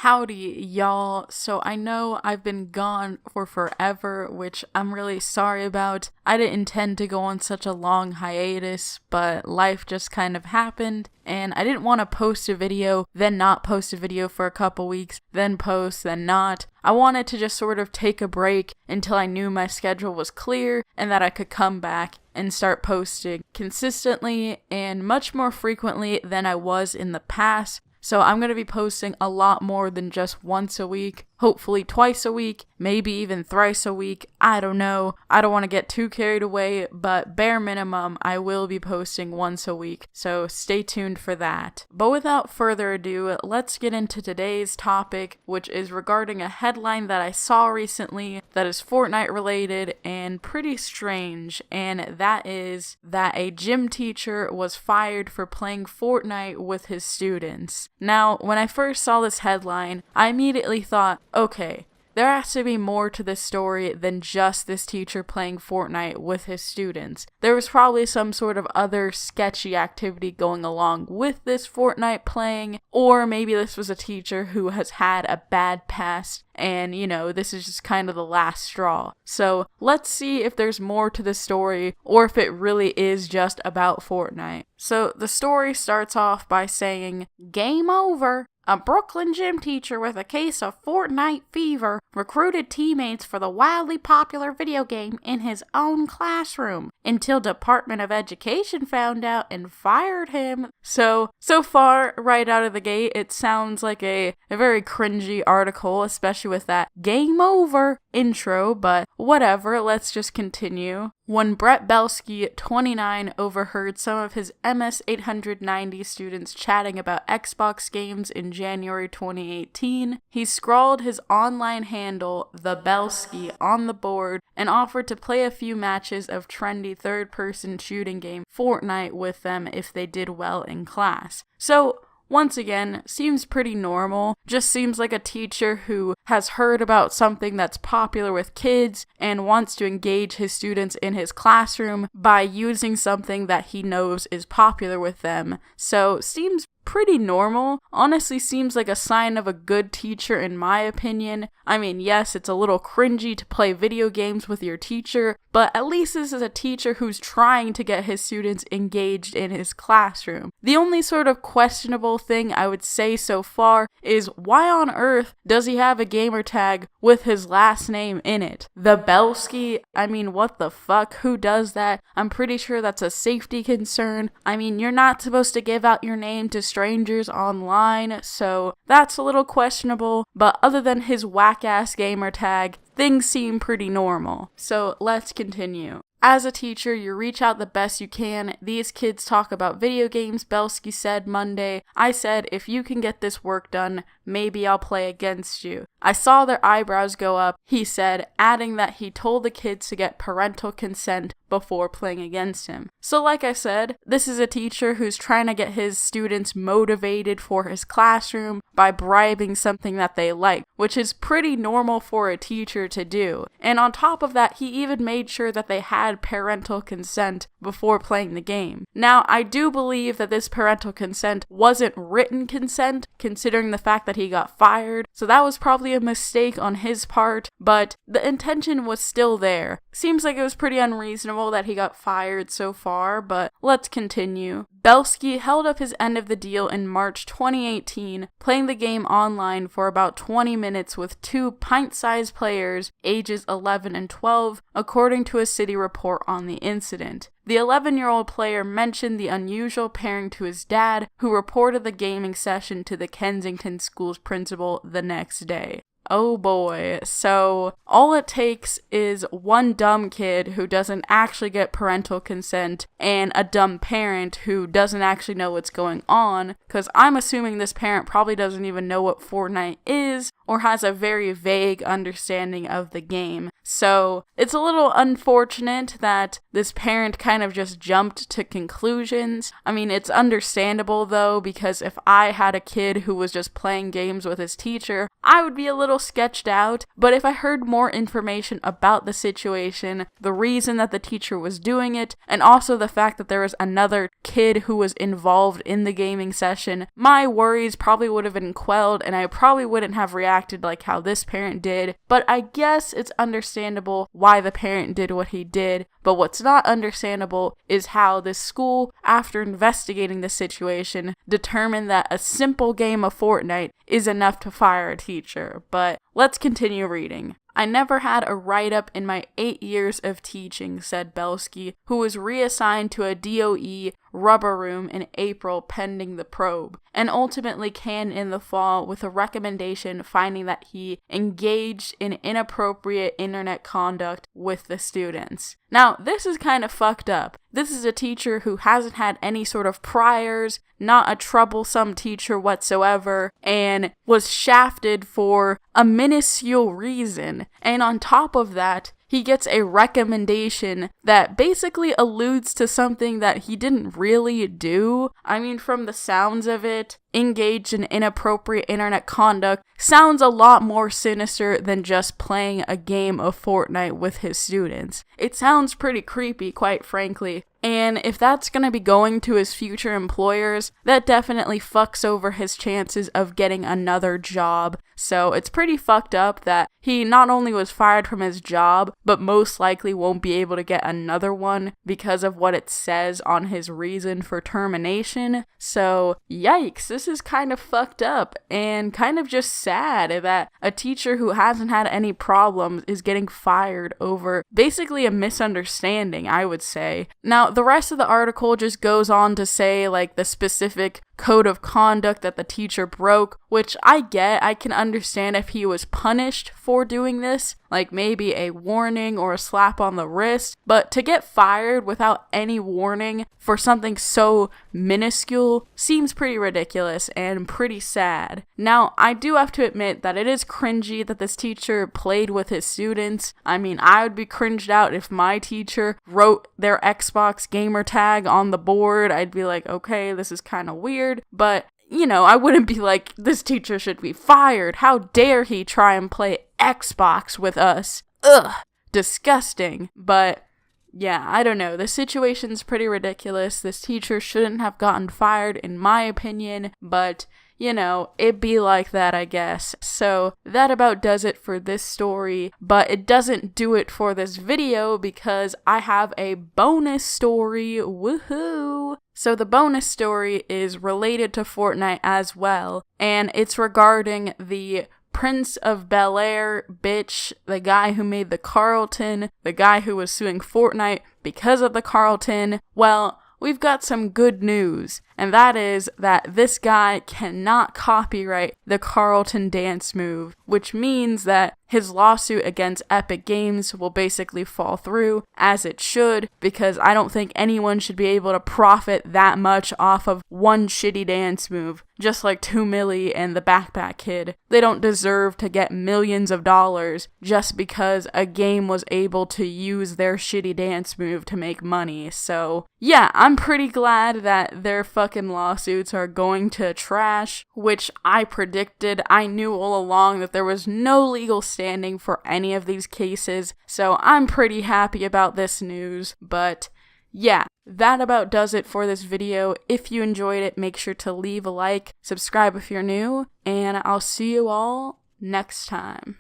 Howdy, y'all. So I know I've been gone for forever, which I'm really sorry about. I didn't intend to go on such a long hiatus, but life just kind of happened, and I didn't want to post a video, then not post a video for a couple weeks, then post, then not. I wanted to just sort of take a break until I knew my schedule was clear and that I could come back and start posting consistently and much more frequently than I was in the past. So I'm going to be posting a lot more than just once a week, hopefully twice a week, maybe even thrice a week. I don't know. I don't want to get too carried away, but bare minimum, I will be posting once a week. So stay tuned for that. But without further ado, let's get into today's topic, which is regarding a headline that I saw recently that is Fortnite related and pretty strange. And that is that a gym teacher was fired for playing Fortnite with his students. Now, when I first saw this headline, I immediately thought, okay, there has to be more to this story than just this teacher playing Fortnite with his students. There was probably some sort of other sketchy activity going along with this Fortnite playing, or maybe this was a teacher who has had a bad past and, this is just kind of the last straw. So let's see if there's more to the story or if it really is just about Fortnite. So the story starts off by saying, "Game over. A Brooklyn gym teacher with a case of Fortnite fever recruited teammates for the wildly popular video game in his own classroom until Department of Education found out and fired him." So far, right out of the gate, it sounds like a very cringy article, especially with that "game over" intro, but whatever, let's just continue. When Brett Belsky, 29, overheard some of his MS 890 students chatting about Xbox games in January 2018, he scrawled his online handle, The Belsky, on the board and offered to play a few matches of trendy third-person shooting game Fortnite with them if they did well in class. So, once again, seems pretty normal. Just seems like a teacher who has heard about something that's popular with kids and wants to engage his students in his classroom by using something that he knows is popular with them. So, seems pretty normal. Honestly, seems like a sign of a good teacher in my opinion. I mean, yes, it's a little cringy to play video games with your teacher, but at least this is a teacher who's trying to get his students engaged in his classroom. The only sort of questionable thing I would say so far is why on earth does he have a gamer tag with his last name in it? The Belsky? I mean, what the fuck? Who does that? I'm pretty sure that's a safety concern. I mean, you're not supposed to give out your name to strangers online, so that's a little questionable, but other than his whack-ass gamer tag, things seem pretty normal. So let's continue. As a teacher, you reach out the best you can. These kids talk about video games, Belsky said Monday. I said, if you can get this work done, maybe I'll play against you. I saw their eyebrows go up, he said, adding that he told the kids to get parental consent before playing against him. So like I said, this is a teacher who's trying to get his students motivated for his classroom by bribing something that they like, which is pretty normal for a teacher to do. And on top of that, he even made sure that they had parental consent before playing the game. Now, I do believe that this parental consent wasn't written consent, considering the fact that he got fired, so that was probably a mistake on his part, but the intention was still there. Seems like it was pretty unreasonable that he got fired so far, but let's continue. Belsky held up his end of the deal in March 2018, playing the game online for about 20 minutes with two pint-sized players, ages 11 and 12, according to a city report on the incident. The 11-year-old player mentioned the unusual pairing to his dad, who reported the gaming session to the Kensington school's principal the next day. Oh boy, so all it takes is one dumb kid who doesn't actually get parental consent and a dumb parent who doesn't actually know what's going on, because I'm assuming this parent probably doesn't even know what Fortnite is or has a very vague understanding of the game. So it's a little unfortunate that this parent kind of just jumped to conclusions. I mean, it's understandable though, because if I had a kid who was just playing games with his teacher, I would be a little sketched out. But if I heard more information about the situation, the reason that the teacher was doing it, and also the fact that there was another kid who was involved in the gaming session, my worries probably would have been quelled and I probably wouldn't have reacted like how this parent did. But I guess it's understandable why the parent did what he did. But what's not understandable is how this school, after investigating the situation, determined that a simple game of Fortnite is enough to fire a teacher. But let's continue reading. I never had a write-up in my 8 years of teaching, said Belsky, who was reassigned to a DOE rubber room in April pending the probe, and ultimately canned in the fall with a recommendation finding that he engaged in inappropriate internet conduct with the students. Now, this is kind of fucked up. This is a teacher who hasn't had any sort of priors, not a troublesome teacher whatsoever, and was shafted for a minuscule reason. And on top of that, he gets a recommendation that basically alludes to something that he didn't really do. I mean, from the sounds of it, engaged in inappropriate internet conduct sounds a lot more sinister than just playing a game of Fortnite with his students. It sounds pretty creepy, quite frankly. And if that's gonna be going to his future employers, that definitely fucks over his chances of getting another job. So it's pretty fucked up that he not only was fired from his job, but most likely won't be able to get another one because of what it says on his reason for termination. So yikes, this is kind of fucked up and kind of just sad that a teacher who hasn't had any problems is getting fired over basically a misunderstanding, I would say. Now, the rest of the article just goes on to say like the specific code of conduct that the teacher broke, which I get. I can understand if he was punished for doing this, like maybe a warning or a slap on the wrist, but to get fired without any warning for something so minuscule seems pretty ridiculous and pretty sad. Now, I do have to admit that it is cringy that this teacher played with his students. I mean, I would be cringed out if my teacher wrote their Xbox gamer tag on the board. I'd be like, okay, this is kind of weird. But, you know, I wouldn't be like, this teacher should be fired. How dare he try and play Xbox with us? Ugh, disgusting. But, yeah, I don't know. The situation's pretty ridiculous. This teacher shouldn't have gotten fired, in my opinion. But, you know, it be like that, I guess. So that about does it for this story, but it doesn't do it for this video because I have a bonus story. Woohoo! So the bonus story is related to Fortnite as well, and it's regarding the Prince of Bel-Air bitch, the guy who made the Carlton, the guy who was suing Fortnite because of the Carlton. Well, we've got some good news, and that is that this guy cannot copyright the Carlton dance move, which means that his lawsuit against Epic Games will basically fall through, as it should, because I don't think anyone should be able to profit that much off of one shitty dance move, just like 2 Milli and the Backpack Kid. They don't deserve to get millions of dollars just because a game was able to use their shitty dance move to make money. So yeah, I'm pretty glad that their fucking lawsuits are going to trash, which I predicted. I knew all along that there was no legal standing for any of these cases, so I'm pretty happy about this news. But yeah, that about does it for this video. If you enjoyed it, make sure to leave a like, subscribe if you're new, and I'll see you all next time.